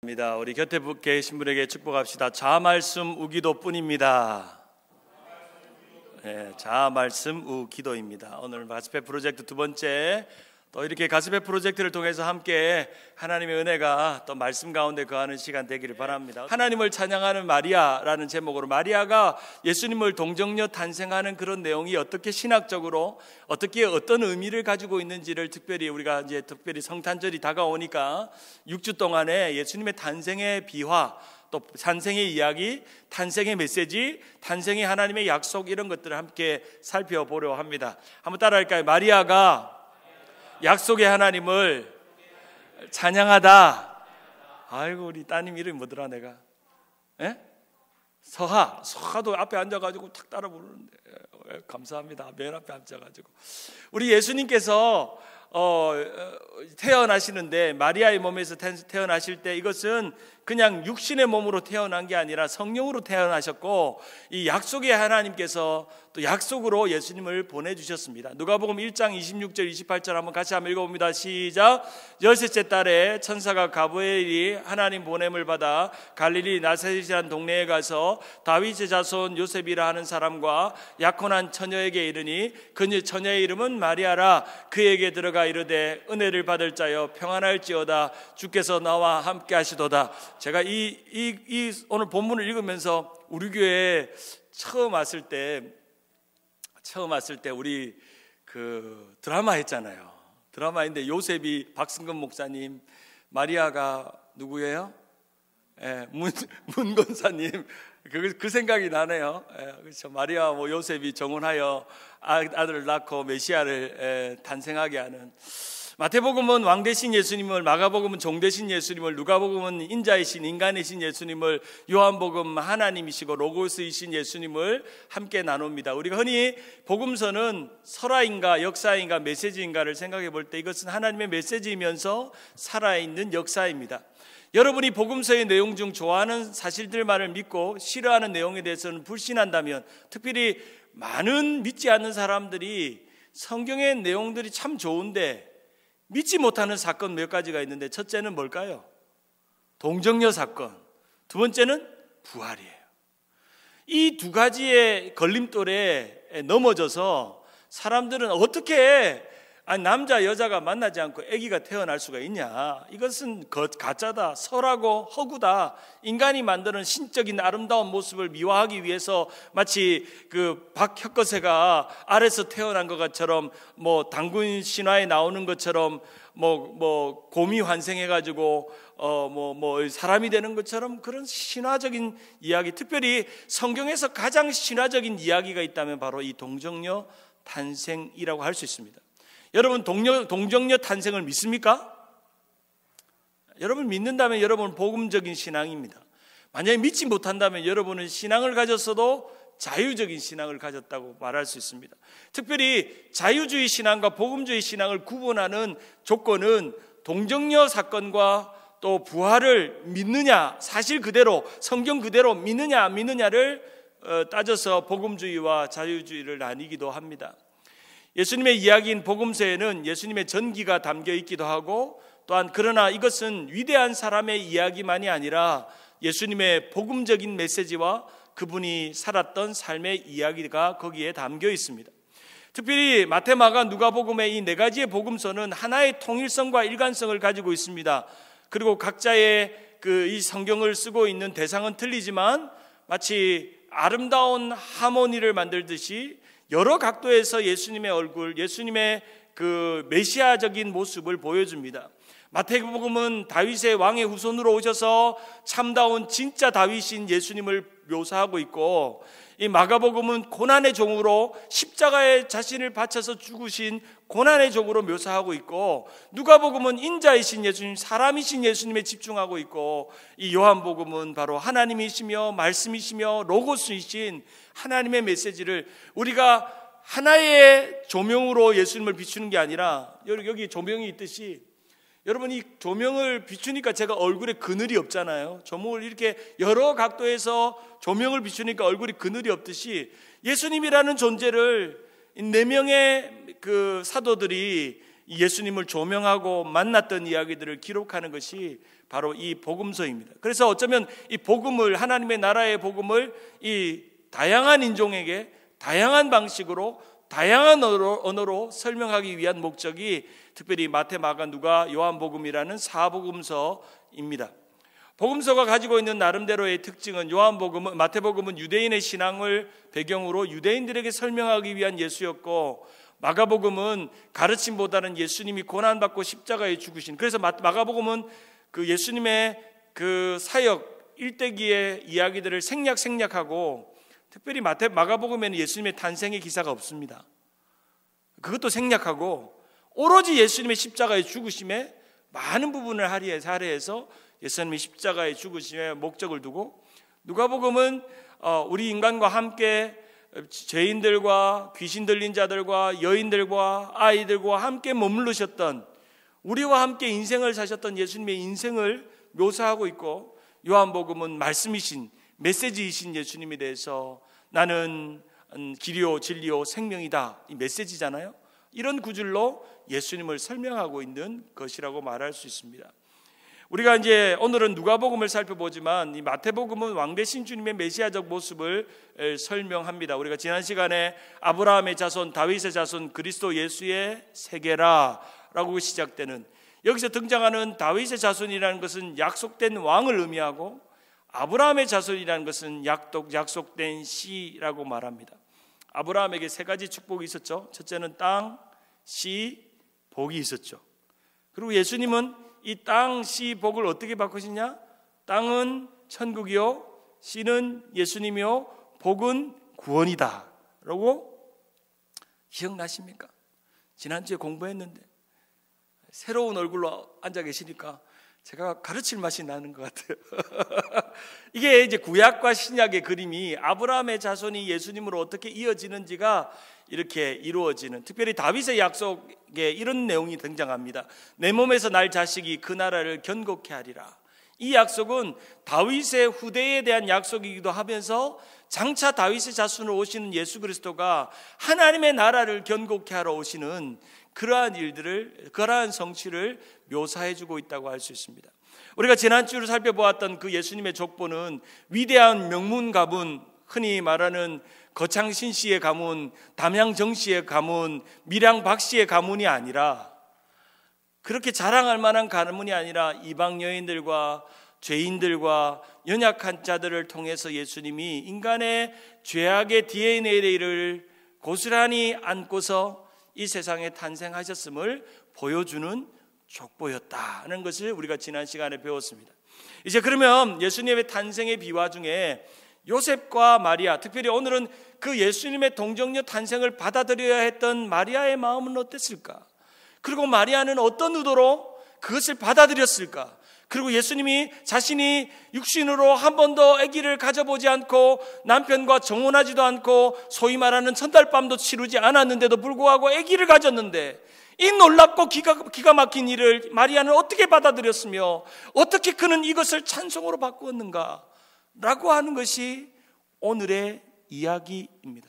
우리 곁에 계신 분에게 축복합시다. 자아 말씀 우기도뿐입니다. 네, 자아 말씀 우기도입니다. 오늘 가스페 프로젝트 두 번째, 또 이렇게 가스페 프로젝트를 통해서 함께 하나님의 은혜가 또 말씀 가운데 거하는 시간 되기를 바랍니다. 하나님을 찬양하는 마리아라는 제목으로, 마리아가 예수님을 동정녀 탄생하는 그런 내용이 어떻게 신학적으로 어떻게 어떤 의미를 가지고 있는지를 우리가 이제 특별히 성탄절이 다가오니까 6주 동안에 예수님의 탄생의 비화, 또 탄생의 이야기, 탄생의 메시지, 탄생의 하나님의 약속, 이런 것들을 함께 살펴보려 합니다. 한번 따라할까요? 마리아가 약속의 하나님을 찬양하다. 아이고, 우리 따님 이름이 뭐더라 내가? 예? 서하도 앞에 앉아가지고 탁 따라 부르는데 감사합니다. 맨 앞에 앉아가지고 우리 예수님께서 태어나시는데, 마리아의 몸에서 태어나실 때 이것은 그냥 육신의 몸으로 태어난 게 아니라 성령으로 태어나셨고, 이 약속의 하나님께서 또 약속으로 예수님을 보내주셨습니다. 누가복음 1장 26절 28절 한번 같이 한번 읽어봅니다. 시작. 13째 달에 천사가 가브리엘이 하나님 보냄을 받아 갈릴리 나사렛이라는 동네에 가서 다윗의 자손 요셉이라 하는 사람과 약혼한 처녀에게 이르니, 그 처녀의 이름은 마리아라. 그에게 들어가 이르되 은혜를 받을 자여 평안할지어다. 주께서 나와 함께 하시도다. 제가 이 오늘 본문을 읽으면서 우리 교회에 처음 왔을 때 우리 그 드라마 했잖아요. 드라마인데 요셉이 박승근 목사님, 마리아가 누구예요? 문 권사님. 그 생각이 나네요. 그렇죠. 마리아 요셉이 정혼하여 아들을 낳고 메시아를 탄생하게 하는. 마태복음은 왕 대신 예수님을, 마가복음은 종 대신 예수님을, 누가복음은 인자이신 인간이신 예수님을, 요한복음 하나님이시고 로고스이신 예수님을 함께 나눕니다. 우리가 흔히 복음서는 설화인가 역사인가 메시지인가를 생각해 볼 때 이것은 하나님의 메시지이면서 살아있는 역사입니다. 여러분이 복음서의 내용 중 좋아하는 사실들만을 믿고 싫어하는 내용에 대해서는 불신한다면, 특별히 많은 믿지 않는 사람들이 성경의 내용들이 참 좋은데 믿지 못하는 사건 몇 가지가 있는데, 첫째는 뭘까요? 동정녀 사건. 두 번째는 부활이에요. 이 두 가지의 걸림돌에 넘어져서 사람들은 어떻게 남자 여자가 만나지 않고 아기가 태어날 수가 있냐, 이것은 가짜다, 설하고 허구다, 인간이 만드는 신적인 아름다운 모습을 미화하기 위해서 마치 그 박혁거세가 알에서 태어난 것처럼, 당군 신화에 나오는 것처럼, 곰이 환생해가지고 사람이 되는 것처럼, 그런 신화적인 이야기, 특별히 성경에서 가장 신화적인 이야기가 있다면 바로 이 동정녀 탄생이라고 할 수 있습니다. 여러분, 동정녀 탄생을 믿습니까? 여러분 믿는다면 여러분은 복음적인 신앙입니다. 만약에 믿지 못한다면 여러분은 신앙을 가졌어도 자유적인 신앙을 가졌다고 말할 수 있습니다. 특별히 자유주의 신앙과 복음주의 신앙을 구분하는 조건은 동정녀 사건과 또 부활을 믿느냐, 사실 그대로 성경 그대로 믿느냐 안 믿느냐를 따져서 복음주의와 자유주의를 나뉘기도 합니다. 예수님의 이야기인 복음서에는 예수님의 전기가 담겨 있기도 하고, 또한 그러나 이것은 위대한 사람의 이야기만이 아니라 예수님의 복음적인 메시지와 그분이 살았던 삶의 이야기가 거기에 담겨 있습니다. 특별히 마태, 마가, 누가복음의 이 네 가지의 복음서는 하나의 통일성과 일관성을 가지고 있습니다. 그리고 각자의 이 성경을 쓰고 있는 대상은 틀리지만 마치 아름다운 하모니를 만들듯이 여러 각도에서 예수님의 얼굴, 예수님의 그 메시아적인 모습을 보여줍니다. 마태복음은 다윗의 왕의 후손으로 오셔서 참다운 진짜 다윗인 예수님을 묘사하고 있고, 이 마가복음은 고난의 종으로 십자가에 자신을 바쳐서 죽으신 고난의 종으로 묘사하고 있고, 누가복음은 인자이신 예수님, 사람이신 예수님에 집중하고 있고, 이 요한복음은 바로 하나님이시며 말씀이시며 로고스이신 하나님의 메시지를, 우리가 하나의 조명으로 예수님을 비추는 게 아니라, 여기 조명이 있듯이, 여러분 이 조명을 비추니까 제가 얼굴에 그늘이 없잖아요. 조명을 이렇게 여러 각도에서 조명을 비추니까 얼굴이 그늘이 없듯이, 예수님이라는 존재를 네 명의 그 사도들이 예수님을 조명하고 만났던 이야기들을 기록하는 것이 바로 이 복음서입니다. 그래서 어쩌면 이 복음을, 하나님의 나라의 복음을 이 다양한 인종에게 다양한 방식으로 다양한 언어로 설명하기 위한 목적이 특별히 마태, 마가, 누가, 요한복음이라는 사복음서입니다. 복음서가 가지고 있는 나름대로의 특징은, 마태복음은 유대인의 신앙을 배경으로 유대인들에게 설명하기 위한 예수였고, 마가복음은 가르침보다는 예수님이 고난받고 십자가에 죽으신, 그래서 마가복음은 그 예수님의 그 사역 일대기의 이야기들을 생략하고, 특별히 마가복음에는 예수님의 탄생의 기사가 없습니다. 그것도 생략하고 오로지 예수님의 십자가의 죽으심에 많은 부분을 할애해서 예수님의 십자가의 죽으심에 목적을 두고, 누가복음은 우리 인간과 함께 죄인들과 귀신 들린 자들과 여인들과 아이들과 함께 머무르셨던, 우리와 함께 인생을 사셨던 예수님의 인생을 묘사하고 있고, 요한복음은 말씀이신, 메시지이신 예수님에 대해서 나는 길이요 진리요 생명이다, 이 메시지잖아요. 이런 구절로 예수님을 설명하고 있는 것이라고 말할 수 있습니다. 우리가 이제 오늘은 누가복음을 살펴보지만, 이 마태복음은 왕 대신 주님의 메시아적 모습을 설명합니다. 우리가 지난 시간에 아브라함의 자손, 다윗의 자손, 그리스도 예수의 세계라라고 시작되는, 여기서 등장하는 다윗의 자손이라는 것은 약속된 왕을 의미하고, 아브라함의 자손이라는 것은 약속된 씨라고 말합니다. 아브라함에게 세 가지 축복이 있었죠. 첫째는 땅, 씨, 복이 있었죠. 그리고 예수님은 이 땅, 씨, 복을 어떻게 바꾸시냐? 땅은 천국이요, 씨는 예수님이요, 복은 구원이다 라고. 기억나십니까? 지난주에 공부했는데 새로운 얼굴로 앉아 계시니까 제가 가르칠 맛이 나는 것 같아요. 이게 이제 구약과 신약의 그림이 아브라함의 자손이 예수님으로 어떻게 이어지는지가 이렇게 이루어지는, 특별히 다윗의 약속에 이런 내용이 등장합니다. 내 몸에서 날 자식이 그 나라를 견고케 하리라. 이 약속은 다윗의 후대에 대한 약속이기도 하면서, 장차 다윗의 자손으로 오시는 예수 그리스도가 하나님의 나라를 견고케 하러 오시는 그러한 성취를 묘사해주고 있다고 할 수 있습니다. 우리가 지난주를 살펴보았던 그 예수님의 족보는 위대한 명문 가문, 흔히 말하는 거창신 씨의 가문, 담양정 씨의 가문, 밀양 박 씨의 가문이 아니라, 그렇게 자랑할 만한 가문이 아니라 이방 여인들과 죄인들과 연약한 자들을 통해서 예수님이 인간의 죄악의 DNA를 고스란히 안고서 이 세상에 탄생하셨음을 보여주는 족보였다는 것을 우리가 지난 시간에 배웠습니다. 이제 그러면 예수님의 탄생의 비화 중에 요셉과 마리아, 특별히 오늘은 그 예수님의 동정녀 탄생을 받아들여야 했던 마리아의 마음은 어땠을까? 그리고 마리아는 어떤 의도로 그것을 받아들였을까? 그리고 예수님이 자신이 육신으로 한 번도 아기를 가져보지 않고 남편과 정혼하지도 않고 소위 말하는 천달밤도 치르지 않았는데도 불구하고 아기를 가졌는데, 이 놀랍고 기가 막힌 일을 마리아는 어떻게 받아들였으며 어떻게 그는 이것을 찬송으로 바꾸었는가 라고 하는 것이 오늘의 이야기입니다.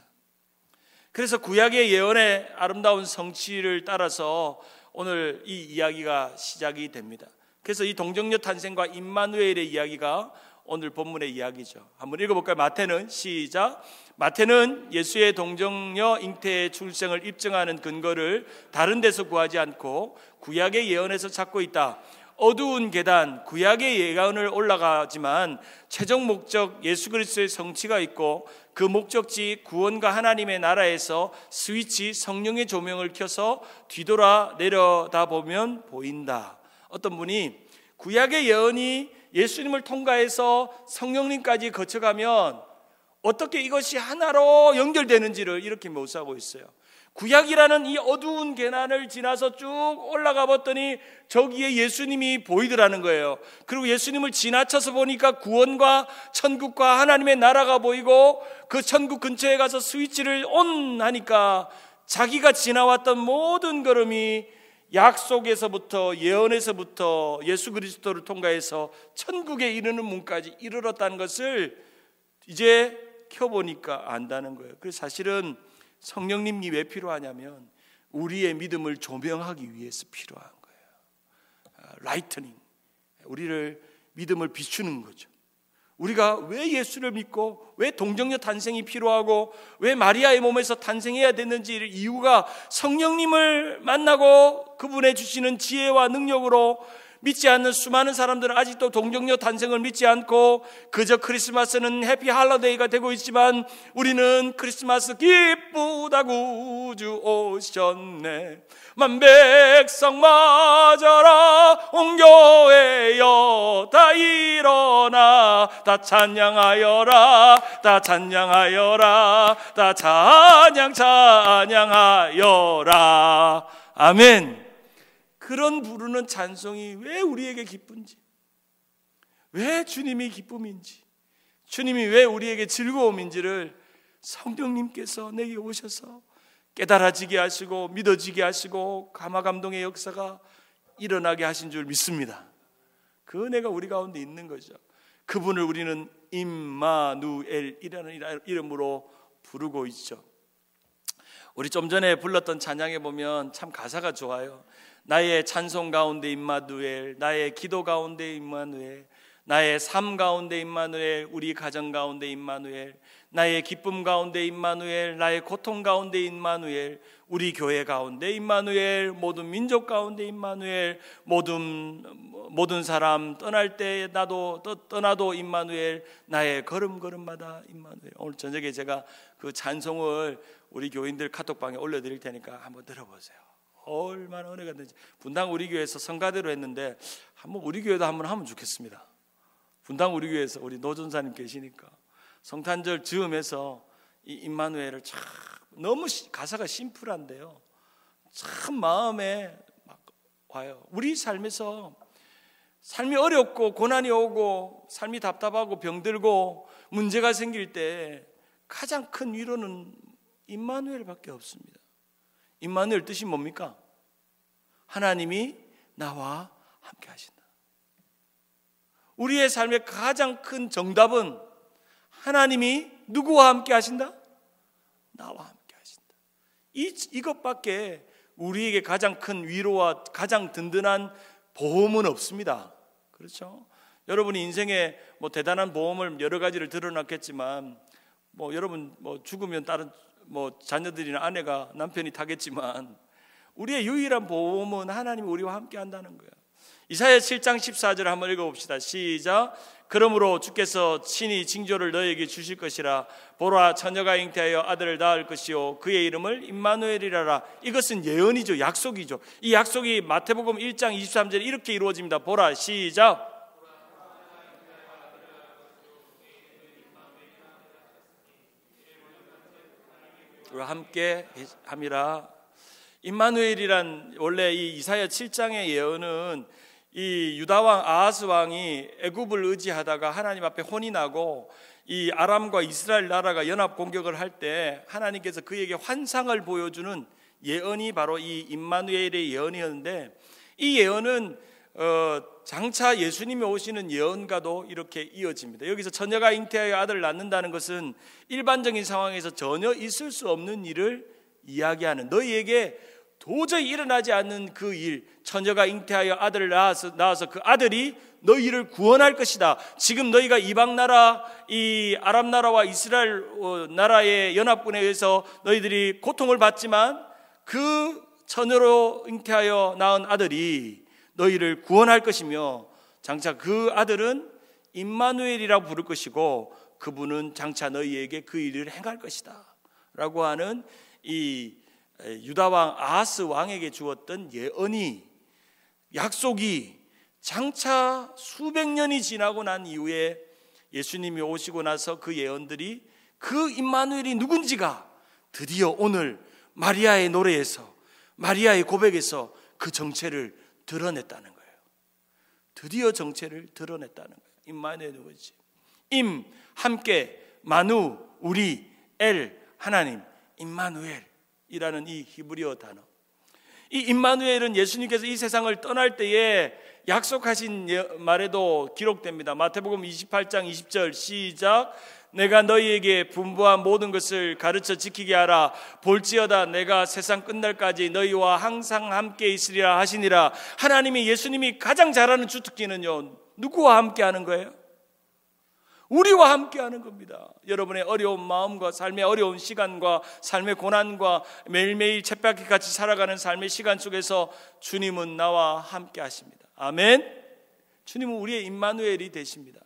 그래서 구약의 예언의 아름다운 성취를 따라서 오늘 이 이야기가 시작이 됩니다. 그래서 이 동정녀 탄생과 임마누엘의 이야기가 오늘 본문의 이야기죠. 한번 읽어볼까요? 마태는, 시작. 마태는 예수의 동정녀 잉태의 출생을 입증하는 근거를 다른 데서 구하지 않고 구약의 예언에서 찾고 있다. 어두운 계단, 구약의 예언을 올라가지만 최종 목적 예수 그리스도의 성취가 있고, 그 목적지 구원과 하나님의 나라에서 스위치 성령의 조명을 켜서 뒤돌아 내려다보면 보인다. 어떤 분이 구약의 예언이 예수님을 통과해서 성령님까지 거쳐가면 어떻게 이것이 하나로 연결되는지를 이렇게 묘사하고 있어요. 구약이라는 이 어두운 계단을 지나서 쭉 올라가 봤더니 저기에 예수님이 보이더라는 거예요. 그리고 예수님을 지나쳐서 보니까 구원과 천국과 하나님의 나라가 보이고, 그 천국 근처에 가서 스위치를 온 하니까 자기가 지나왔던 모든 걸음이 약속에서부터 예언에서부터 예수 그리스도를 통과해서 천국에 이르는 문까지 이르렀다는 것을 이제 켜보니까 안다는 거예요. 그래서 사실은 성령님이 왜 필요하냐면, 우리의 믿음을 조명하기 위해서 필요한 거예요. 라이트닝, 우리를 믿음을 비추는 거죠. 우리가 왜 예수를 믿고 왜 동정녀 탄생이 필요하고 왜 마리아의 몸에서 탄생해야 됐는지 이유가 성령님을 만나고 그분의 주시는 지혜와 능력으로 믿지 않는 수많은 사람들은 아직도 동정녀 탄생을 믿지 않고 그저 크리스마스는 해피 할러데이가 되고 있지만 우리는 크리스마스 기쁘다 구주 오셨네 만백성 맞아라 온 교회여 다 일어나 다 찬양하여라 다 찬양하여라 다 찬양하여라 아멘. 그런 부르는 찬송이 왜 우리에게 기쁜지, 왜 주님이 기쁨인지, 주님이 왜 우리에게 즐거움인지를 성령님께서 내게 오셔서 깨달아지게 하시고 믿어지게 하시고 감화감동의 역사가 일어나게 하신 줄 믿습니다. 그 은혜가 우리 가운데 있는 거죠. 그분을 우리는 임마누엘이라는 이름으로 부르고 있죠. 우리 좀 전에 불렀던 찬양에 보면 참 가사가 좋아요. 나의 찬송 가운데 임마누엘, 나의 기도 가운데 임마누엘, 나의 삶 가운데 임마누엘, 우리 가정 가운데 임마누엘, 나의 기쁨 가운데 임마누엘, 나의 고통 가운데 임마누엘, 우리 교회 가운데 임마누엘, 모든 민족 가운데 임마누엘, 모든 사람 떠날 때 나도 떠나도 임마누엘, 나의 걸음걸음마다 임마누엘. 오늘 저녁에 제가 그 찬송을 우리 교인들 카톡방에 올려드릴 테니까 한번 들어보세요. 얼마나 은혜가 되는지. 분당 우리 교회에서 성가대로 했는데 한번 우리 교회도 한번 하면 좋겠습니다. 분당 우리 교회에서 우리 노전사님 계시니까 성탄절 즈음에서 이 임마누엘을 참 너무 가사가 심플한데요 참 마음에 막 와요. 우리 삶에서 삶이 어렵고 고난이 오고 삶이 답답하고 병들고 문제가 생길 때 가장 큰 위로는 임마누엘밖에 없습니다. 임마누엘 뜻이 뭡니까? 하나님이 나와 함께 하신다. 우리의 삶의 가장 큰 정답은 하나님이 누구와 함께 하신다? 나와 함께 하신다. 이것밖에 우리에게 가장 큰 위로와 가장 든든한 보험은 없습니다. 그렇죠? 여러분이 인생에 대단한 보험을 여러 가지를 들어놨겠지만 여러분 죽으면 다른 자녀들이나 아내가 남편이 타겠지만 우리의 유일한 보험은 하나님이 우리와 함께 한다는 거예요. 이사야 7장 14절 한번 읽어봅시다. 시작. 그러므로 주께서 친히 징조를 너에게 주실 것이라. 보라 처녀가 잉태하여 아들을 낳을 것이요 그의 이름을 임마누엘이라라. 이것은 예언이죠. 약속이죠. 이 약속이 마태복음 1장 23절에 이렇게 이루어집니다. 보라 시작. 함께 함이라. 임마누엘이란 원래 이 이사야 7장의 예언은 이 유다왕 아하스 왕이 애굽을 의지하다가 하나님 앞에 혼이 나고 이 아람과 이스라엘 나라가 연합 공격을 할 때 하나님께서 그에게 환상을 보여주는 예언이 바로 이 임마누엘의 예언이었는데 이 예언은 장차 예수님이 오시는 예언과도 이렇게 이어집니다. 여기서 처녀가 잉태하여 아들을 낳는다는 것은 일반적인 상황에서 전혀 있을 수 없는 일을 이야기하는, 너희에게 도저히 일어나지 않는 그 일, 처녀가 잉태하여 아들을 낳아서 그 아들이 너희를 구원할 것이다. 지금 너희가 이방 나라, 이 아람 나라와 이스라엘 나라의 연합군에 의해서 너희들이 고통을 받지만 그 처녀로 잉태하여 낳은 아들이 너희를 구원할 것이며 장차 그 아들은 임마누엘이라고 부를 것이고 그분은 장차 너희에게 그 일을 행할 것이다 라고 하는 이 유다왕 아하스 왕에게 주었던 예언이, 약속이 장차 수백 년이 지나고 난 이후에 예수님이 오시고 나서 그 예언들이, 그 임마누엘이 누군지가 드디어 오늘 마리아의 노래에서, 마리아의 고백에서 그 정체를 드러냈다는 거예요. 드디어 정체를 드러냈다는 거예요. 임마누엘 누구지? 임, 함께, 마누, 우리, 엘, 하나님, 임마누엘이라는 이 히브리어 단어. 이 임마누엘은 예수님께서 이 세상을 떠날 때에 약속하신 말에도 기록됩니다. 마태복음 28장 20절 시작. 내가 너희에게 분부한 모든 것을 가르쳐 지키게 하라. 볼지어다 내가 세상 끝날까지 너희와 항상 함께 있으리라 하시니라. 하나님이, 예수님이 가장 잘하는 주특기는요, 누구와 함께 하는 거예요? 우리와 함께 하는 겁니다. 여러분의 어려운 마음과 삶의 어려운 시간과 삶의 고난과 매일매일 쳇바퀴 같이 살아가는 삶의 시간 속에서 주님은 나와 함께 하십니다. 아멘. 주님은 우리의 임마누엘이 되십니다.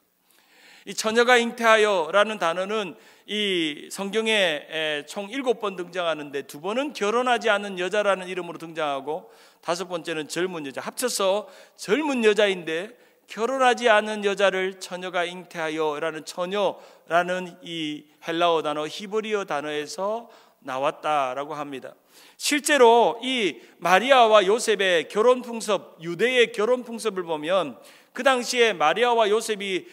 이 처녀가 잉태하여라는 단어는 이 성경에 총 7번 등장하는데 2번은 결혼하지 않은 여자라는 이름으로 등장하고 5번째는 젊은 여자, 합쳐서 젊은 여자인데 결혼하지 않은 여자를 처녀가 잉태하여라는 처녀라는 이 헬라어 단어, 히브리어 단어에서 나왔다라고 합니다. 실제로 이 마리아와 요셉의 결혼 풍습, 유대의 결혼 풍습을 보면 그 당시에 마리아와 요셉이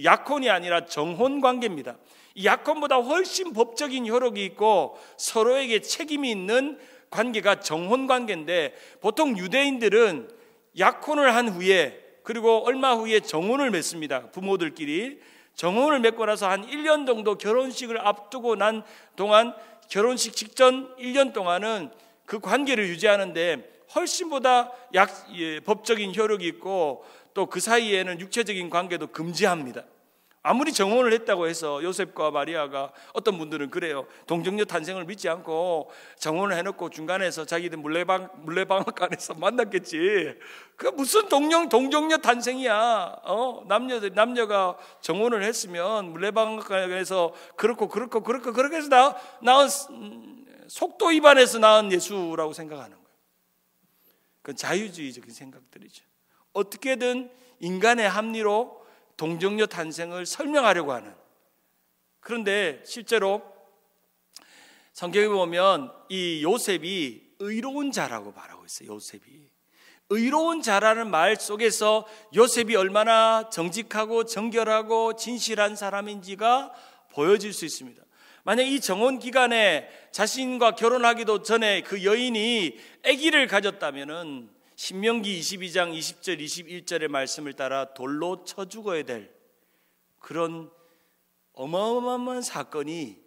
약혼이 아니라 정혼 관계입니다. 이 약혼보다 훨씬 법적인 효력이 있고 서로에게 책임이 있는 관계가 정혼 관계인데, 보통 유대인들은 약혼을 한 후에 그리고 얼마 후에 정혼을 맺습니다. 부모들끼리 정혼을 맺고 나서 한 1년 정도 결혼식을 앞두고 난 동안, 결혼식 직전 1년 동안은 그 관계를 유지하는데 훨씬보다 법적인 효력이 있고 또 그 사이에는 육체적인 관계도 금지합니다. 아무리 정혼을 했다고 해서 요셉과 마리아가, 어떤 분들은 그래요. 동정녀 탄생을 믿지 않고 정혼을 해놓고 중간에서 자기들 물레방앗간에서 만났겠지. 그 무슨 동정녀 탄생이야. 남녀가 정혼을 했으면 물레방앗간에서 그렇게 해서 낳은 속도 위반해서 낳은 예수라고 생각하는 거예요. 그건 자유주의적인 생각들이죠. 어떻게든 인간의 합리로 동정녀 탄생을 설명하려고 하는. 그런데 실제로 성경에 보면 이 요셉이 의로운 자라고 말하고 있어요. 요셉이 의로운 자라는 말 속에서 요셉이 얼마나 정직하고 정결하고 진실한 사람인지가 보여질 수 있습니다. 만약 이 정혼 기간에 자신과 결혼하기도 전에 그 여인이 아기를 가졌다면은 신명기 22장 20절 21절의 말씀을 따라 돌로 쳐 죽어야 될 그런 어마어마한 사건이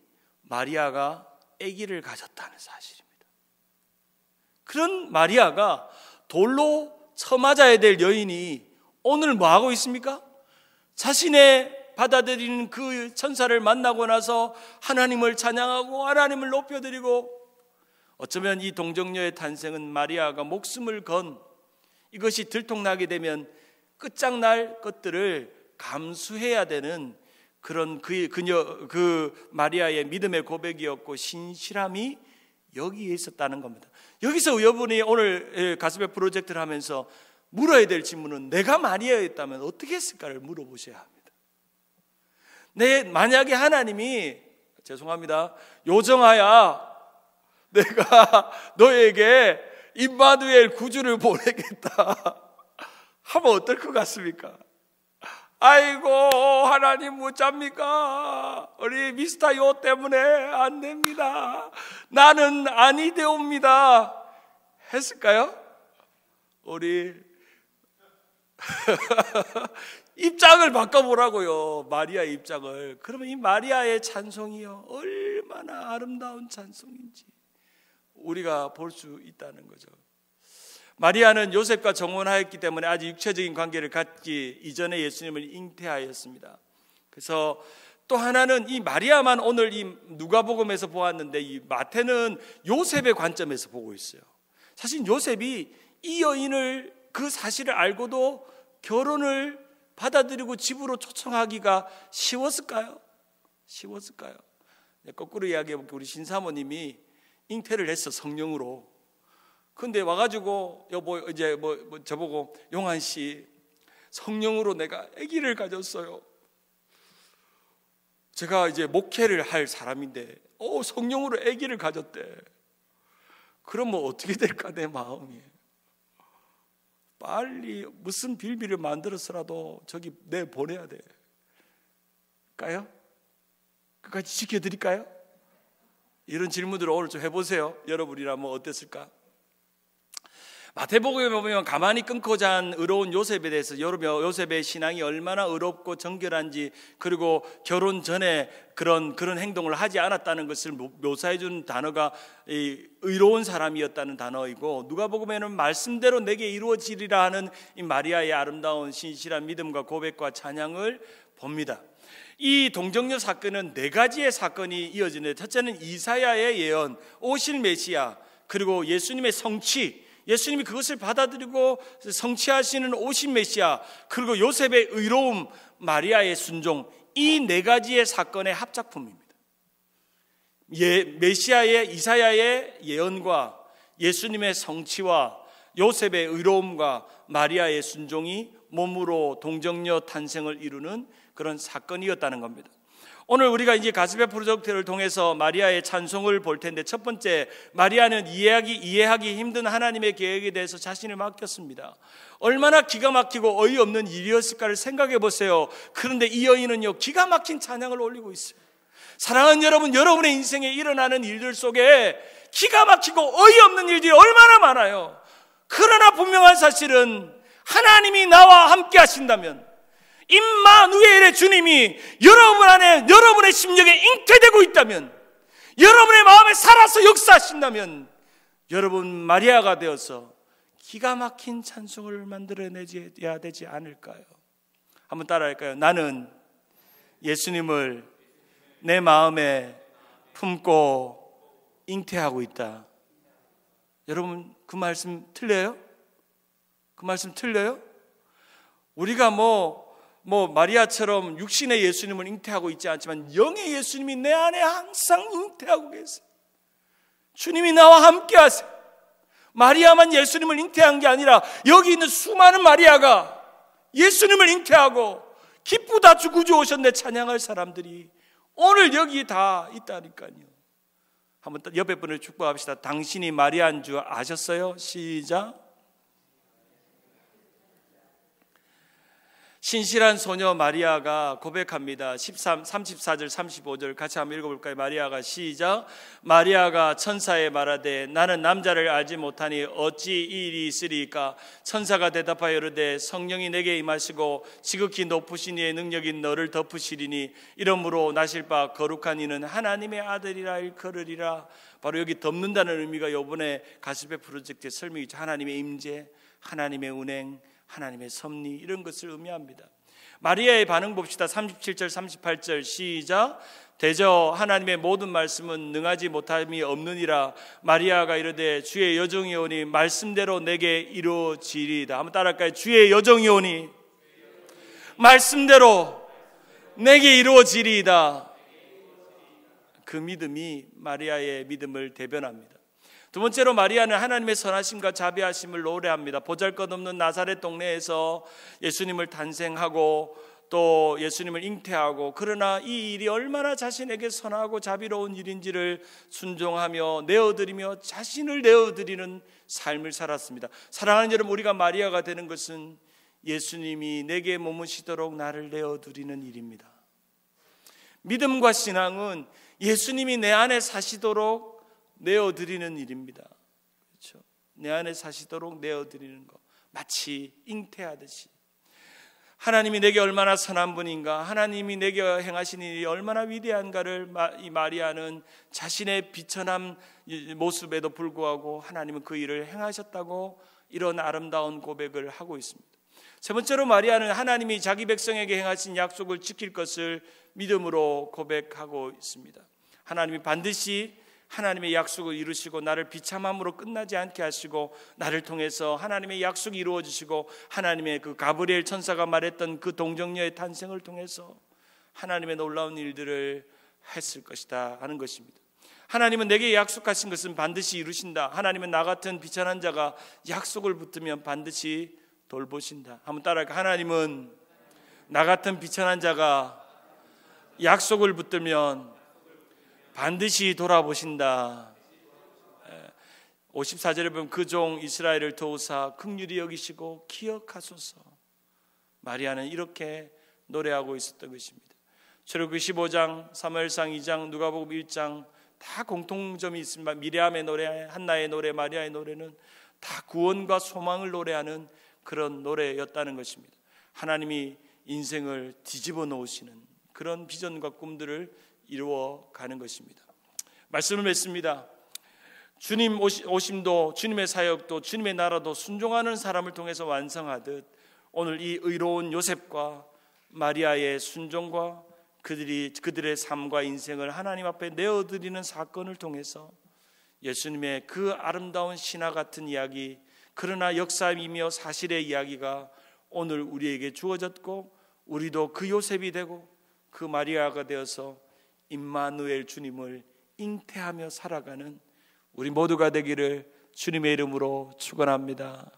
마리아가 아기를 가졌다는 사실입니다. 그런 마리아가 돌로 쳐맞아야 될 여인이 오늘 뭐 하고 있습니까? 자신의 받아들이는 그 천사를 만나고 나서 하나님을 찬양하고 하나님을 높여드리고, 어쩌면 이 동정녀의 탄생은 마리아가 목숨을 건, 이것이 들통나게 되면 끝장날 것들을 감수해야 되는 그런 그 마리아의 믿음의 고백이었고 신실함이 여기에 있었다는 겁니다. 여기서 여러분이 오늘 가슴의 프로젝트를 하면서 물어야 될 질문은, 내가 마리아였다면 어떻게 했을까를 물어보셔야 합니다. 만약에 하나님이, 죄송합니다, 요정아야 내가 너에게 임마누엘 구주를 보내겠다 하면 어떨 것 같습니까? 아이고 하나님 못 잡니까? 우리 미스터 요 때문에 안 됩니다. 나는 아니 되옵니다 했을까요? 우리 입장을 바꿔보라고요. 마리아의 입장을. 그러면 이 마리아의 찬송이요, 얼마나 아름다운 찬송인지 우리가 볼 수 있다는 거죠. 마리아는 요셉과 정혼하였기 때문에 아직 육체적인 관계를 갖기 이전에 예수님을 잉태하였습니다. 그래서 또 하나는, 이 마리아만 오늘 이 누가복음에서 보았는데 이 마태는 요셉의 관점에서 보고 있어요. 사실 요셉이 이 여인을, 그 사실을 알고도 결혼을 받아들이고 집으로 초청하기가 쉬웠을까요? 거꾸로 이야기해볼게요. 우리 신사모님이 잉태를 했어, 성령으로. 근데 와가지고 여보, 이제 저보고, 용한 씨, 성령으로 내가 아기를 가졌어요. 제가 이제 목회를 할 사람인데 성령으로 아기를 가졌대. 그러면 어떻게 될까 내 마음이. 빨리 무슨 빌미를 만들어서라도 저기 내보내야 돼. 까요? 끝까지 지켜드릴까요? 이런 질문들을 오늘 좀 해보세요. 여러분이라면 어땠을까? 마태복음에 보면 가만히 끊고 잔 의로운 요셉에 대해서 요셉의 신앙이 얼마나 의롭고 정결한지, 그리고 결혼 전에 그런 행동을 하지 않았다는 것을 묘사해 준 단어가 의로운 사람이었다는 단어이고, 누가복음에는 말씀대로 내게 이루어지리라 하는 이 마리아의 아름다운 신실한 믿음과 고백과 찬양을 봅니다. 이 동정녀 사건은 네 가지의 사건이 이어지는데, 첫째는 이사야의 예언, 오실 메시아, 그리고 예수님의 성취, 예수님이 그것을 받아들이고 성취하시는 오신 메시아, 그리고 요셉의 의로움, 마리아의 순종, 이 네 가지의 사건의 합작품입니다. 메시아의 이사야의 예언과 예수님의 성취와 요셉의 의로움과 마리아의 순종이 몸으로 동정녀 탄생을 이루는 그런 사건이었다는 겁니다. 오늘 우리가 이제 가스펠 프로젝트를 통해서 마리아의 찬송을 볼 텐데, 첫 번째, 마리아는 이해하기 힘든 하나님의 계획에 대해서 자신을 맡겼습니다. 얼마나 기가 막히고 어이없는 일이었을까를 생각해 보세요. 그런데 이 여인은요, 기가 막힌 찬양을 올리고 있어요. 사랑하는 여러분, 여러분의 인생에 일어나는 일들 속에 기가 막히고 어이없는 일들이 얼마나 많아요. 그러나 분명한 사실은 하나님이 나와 함께 하신다면, 임마누엘의 주님이 여러분 안에, 여러분의 심령에 잉태되고 있다면, 여러분의 마음에 살아서 역사하신다면, 여러분 마리아가 되어서 기가 막힌 찬송을 만들어내야 되지 않을까요? 한번 따라할까요? 나는 예수님을 내 마음에 품고 잉태하고 있다. 여러분, 그 말씀 틀려요? 그 말씀 틀려요? 우리가 마리아처럼 육신의 예수님을 잉태하고 있지 않지만 영의 예수님이 내 안에 항상 잉태하고 계세요. 주님이 나와 함께 하세요. 마리아만 예수님을 잉태한 게 아니라 여기 있는 수많은 마리아가 예수님을 잉태하고 기쁘다 주 구주 오셨네 찬양할 사람들이 오늘 여기 다 있다니까요. 한번 옆에 분을 축복합시다. 당신이 마리아인 줄 아셨어요? 시작. 신실한 소녀 마리아가 고백합니다. 34절 35절 같이 한번 읽어볼까요? 마리아가 시작. 마리아가 천사에 말하되 나는 남자를 알지 못하니 어찌 이 일이 있으리까? 천사가 대답하여 이르되 성령이 내게 임하시고 지극히 높으신 이의 능력이 너를 덮으시리니 이러므로 나실 바 거룩한 이는 하나님의 아들이라 일컬으리라. 바로 여기 덮는다는 의미가 이번에 가스펠 프로젝트의 설명이죠. 하나님의 임재, 하나님의 운행, 하나님의 섭리, 이런 것을 의미합니다. 마리아의 반응 봅시다. 37절 38절 시작. 대저 하나님의 모든 말씀은 능하지 못함이 없느니라. 마리아가 이르되 주의 여종이 오니 말씀대로 내게 이루어지리이다. 한번 따라할까요? 주의 여종이 오니 말씀대로 내게 이루어지리이다. 그 믿음이 마리아의 믿음을 대변합니다. 두 번째로 마리아는 하나님의 선하심과 자비하심을 노래합니다. 보잘것없는 나사렛 동네에서 예수님을 탄생하고 또 예수님을 잉태하고, 그러나 이 일이 얼마나 자신에게 선하고 자비로운 일인지를 순종하며 내어드리며 자신을 내어드리는 삶을 살았습니다. 사랑하는 여러분, 우리가 마리아가 되는 것은 예수님이 내게 머무시도록 나를 내어드리는 일입니다. 믿음과 신앙은 예수님이 내 안에 사시도록 내어드리는 일입니다. 그렇죠? 내 안에 사시도록 내어드리는 것, 마치 잉태하듯이. 하나님이 내게 얼마나 선한 분인가, 하나님이 내게 행하신 일이 얼마나 위대한가를 이 마리아는 자신의 비천한 모습에도 불구하고 하나님은 그 일을 행하셨다고 이런 아름다운 고백을 하고 있습니다. 세 번째로 마리아는 하나님이 자기 백성에게 행하신 약속을 지킬 것을 믿음으로 고백하고 있습니다. 하나님이 반드시 하나님의 약속을 이루시고 나를 비참함으로 끝나지 않게 하시고 나를 통해서 하나님의 약속이 이루어지시고 하나님의 그 가브리엘 천사가 말했던 그 동정녀의 탄생을 통해서 하나님의 놀라운 일들을 했을 것이다 하는 것입니다. 하나님은 내게 약속하신 것은 반드시 이루신다. 하나님은 나 같은 비천한 자가 약속을 붙들면 반드시 돌보신다. 한번 따라할까요? 하나님은 나 같은 비천한 자가 약속을 붙들면 반드시 돌아보신다. 54절에 보면 그 종 이스라엘을 도우사 긍휼히 여기시고 기억하소서. 마리아는 이렇게 노래하고 있었던 것입니다. 출애굽기 15장, 사무엘상 2장, 누가복음 1장 다 공통점이 있습니다. 미리암의 노래, 한나의 노래, 마리아의 노래는 다 구원과 소망을 노래하는 그런 노래였다는 것입니다. 하나님이 인생을 뒤집어 놓으시는 그런 비전과 꿈들을 이루어 가는 것입니다. 말씀을 맺습니다. 주님 오심도, 주님의 사역도, 주님의 나라도 순종하는 사람을 통해서 완성하듯 오늘 이 의로운 요셉과 마리아의 순종과 그들의 삶과 인생을 하나님 앞에 내어드리는 사건을 통해서 예수님의 그 아름다운 신화 같은 이야기, 그러나 역사이며 사실의 이야기가 오늘 우리에게 주어졌고, 우리도 그 요셉이 되고 그 마리아가 되어서 임마누엘 주님을 잉태하며 살아가는 우리 모두가 되기를 주님의 이름으로 축원합니다.